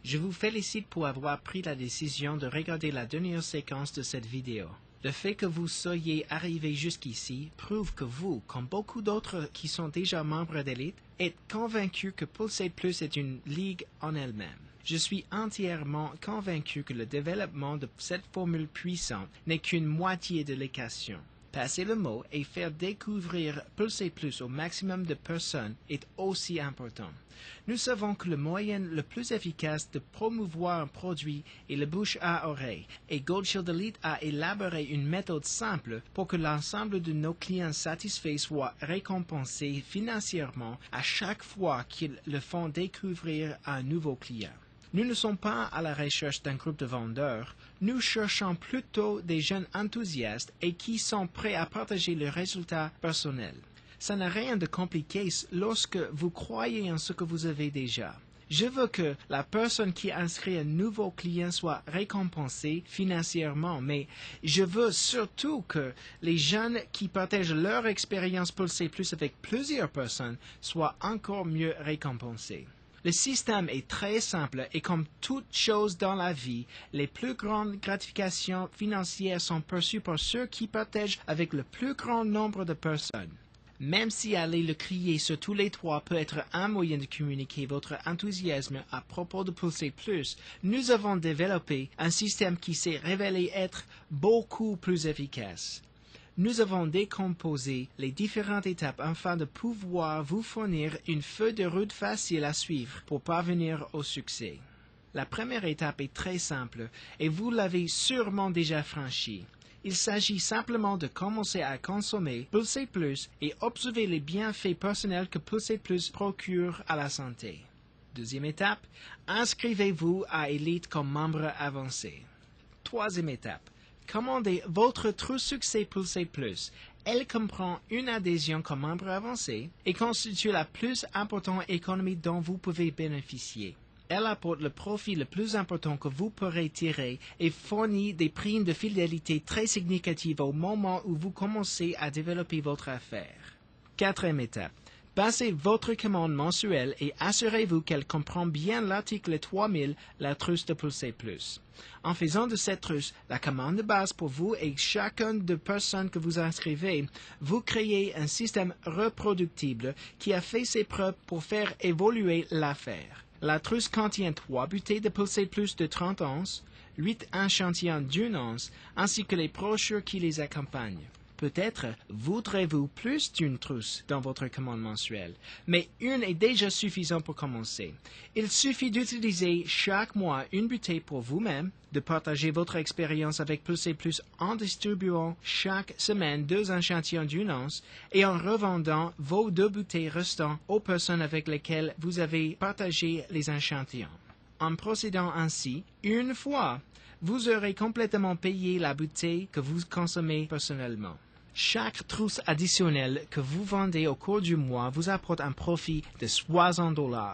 Je vous félicite pour avoir pris la décision de regarder la dernière séquence de cette vidéo. Le fait que vous soyez arrivé jusqu'ici prouve que vous, comme beaucoup d'autres qui sont déjà membres d'Elite, êtes convaincus que Pulsate Plus est une ligue en elle-même. Je suis entièrement convaincu que le développement de cette formule puissante n'est qu'une moitié de l'équation. Passer le mot et faire découvrir Pulsate Plus au maximum de personnes est aussi important. Nous savons que le moyen le plus efficace de promouvoir un produit est le bouche à oreille, et Gold Shield Elite a élaboré une méthode simple pour que l'ensemble de nos clients satisfaits soient récompensés financièrement à chaque fois qu'ils le font découvrir à un nouveau client. Nous ne sommes pas à la recherche d'un groupe de vendeurs, nous cherchons plutôt des jeunes enthousiastes et qui sont prêts à partager leurs résultats personnels. Ça n'a rien de compliqué lorsque vous croyez en ce que vous avez déjà. Je veux que la personne qui inscrit un nouveau client soit récompensée financièrement, mais je veux surtout que les jeunes qui partagent leur expérience Pulsate Plus avec plusieurs personnes soient encore mieux récompensés. Le système est très simple et comme toute chose dans la vie, les plus grandes gratifications financières sont perçues par ceux qui partagent avec le plus grand nombre de personnes. Même si aller le crier sur tous les toits peut être un moyen de communiquer votre enthousiasme à propos de Pulsate Plus, nous avons développé un système qui s'est révélé être beaucoup plus efficace. Nous avons décomposé les différentes étapes afin de pouvoir vous fournir une feuille de route facile à suivre pour parvenir au succès. La première étape est très simple et vous l'avez sûrement déjà franchie. Il s'agit simplement de commencer à consommer Pulsate Plus et observer les bienfaits personnels que Pulsate Plus procure à la santé. Deuxième étape, inscrivez-vous à Elite comme membre avancé. Troisième étape, commandez votre True Succès Pulsate Plus. Elle comprend une adhésion comme membre avancé et constitue la plus importante économie dont vous pouvez bénéficier. Elle apporte le profit le plus important que vous pourrez tirer et fournit des primes de fidélité très significatives au moment où vous commencez à développer votre affaire. Quatrième étape. Passez votre commande mensuelle et assurez-vous qu'elle comprend bien l'article 3000, la trousse de Pulsate Plus. En faisant de cette trousse la commande de base pour vous et chacune des personnes que vous inscrivez, vous créez un système reproductible qui a fait ses preuves pour faire évoluer l'affaire. La trousse contient 3 bouteilles de Pulsate Plus de 30 onces, 8 échantillons d'1 once, ainsi que les brochures qui les accompagnent. Peut-être voudrez-vous plus d'une trousse dans votre commande mensuelle, mais une est déjà suffisante pour commencer. Il suffit d'utiliser chaque mois une bouteille pour vous-même, de partager votre expérience avec Pulsate Plus en distribuant chaque semaine 2 échantillons d'1 once et en revendant vos 2 bouteilles restantes aux personnes avec lesquelles vous avez partagé les échantillons. En procédant ainsi, une fois, vous aurez complètement payé la bouteille que vous consommez personnellement. Chaque trousse additionnelle que vous vendez au cours du mois vous apporte un profit de $60.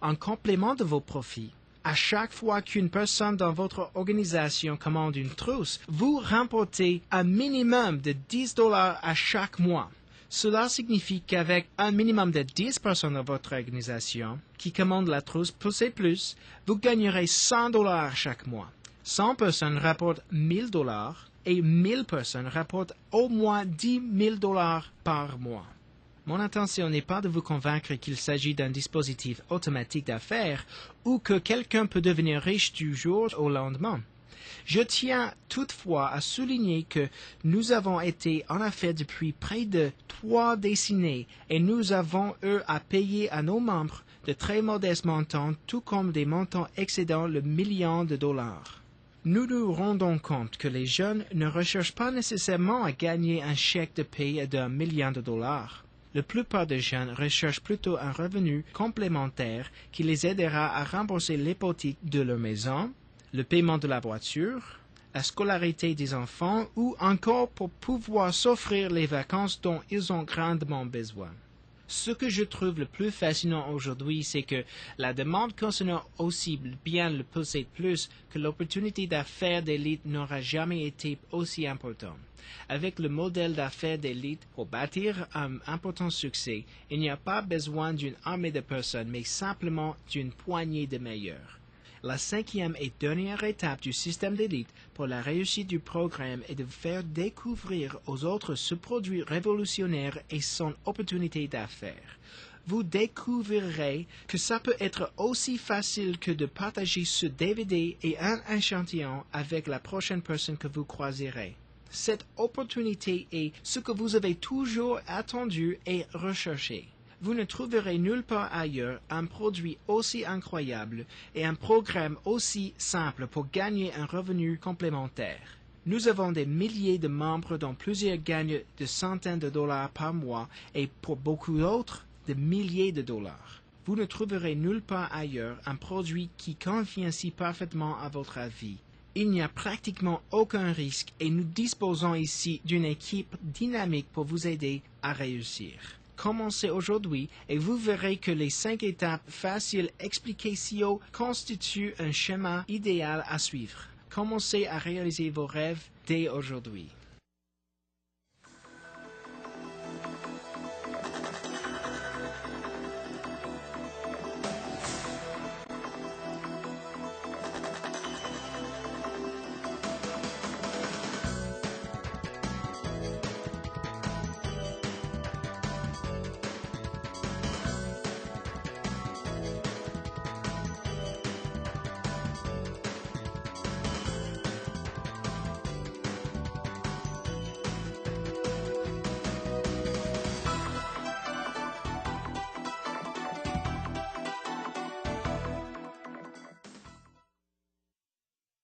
En complément de vos profits, à chaque fois qu'une personne dans votre organisation commande une trousse, vous remportez un minimum de $10 à chaque mois. Cela signifie qu'avec un minimum de 10 personnes dans votre organisation qui commandent la trousse Pulsate Plus, vous gagnerez $100 chaque mois. 100 personnes rapportent $1000 et 1000 personnes rapportent au moins $10,000 par mois. Mon intention n'est pas de vous convaincre qu'il s'agit d'un dispositif automatique d'affaires ou que quelqu'un peut devenir riche du jour au lendemain. Je tiens toutefois à souligner que nous avons été en affaires depuis près de 3 décennies et nous avons eu à payer à nos membres de très modestes montants, tout comme des montants excédant le million de dollars. Nous nous rendons compte que les jeunes ne recherchent pas nécessairement à gagner un chèque de paie d'1 million de dollars. La plupart des jeunes recherchent plutôt un revenu complémentaire qui les aidera à rembourser l'hypothèque de leur maison, le paiement de la voiture, la scolarité des enfants ou encore pour pouvoir s'offrir les vacances dont ils ont grandement besoin. Ce que je trouve le plus fascinant aujourd'hui, c'est que la demande concernant aussi bien le Pulsate Plus que l'opportunité d'affaires d'Elite n'aura jamais été aussi importante. Avec le modèle d'affaires d'Elite, pour bâtir un important succès, il n'y a pas besoin d'une armée de personnes, mais simplement d'une poignée de meilleurs. La cinquième et dernière étape du système d'élite pour la réussite du programme est de faire découvrir aux autres ce produit révolutionnaire et son opportunité d'affaires. Vous découvrirez que ça peut être aussi facile que de partager ce DVD et un échantillon avec la prochaine personne que vous croiserez. Cette opportunité est ce que vous avez toujours attendu et recherché. Vous ne trouverez nulle part ailleurs un produit aussi incroyable et un programme aussi simple pour gagner un revenu complémentaire. Nous avons des milliers de membres dont plusieurs gagnent de centaines de dollars par mois et pour beaucoup d'autres, de milliers de dollars. Vous ne trouverez nulle part ailleurs un produit qui convient si parfaitement à votre avis. Il n'y a pratiquement aucun risque et nous disposons ici d'une équipe dynamique pour vous aider à réussir. Commencez aujourd'hui et vous verrez que les 5 étapes faciles expliquées ci-haut constituent un schéma idéal à suivre. Commencez à réaliser vos rêves dès aujourd'hui.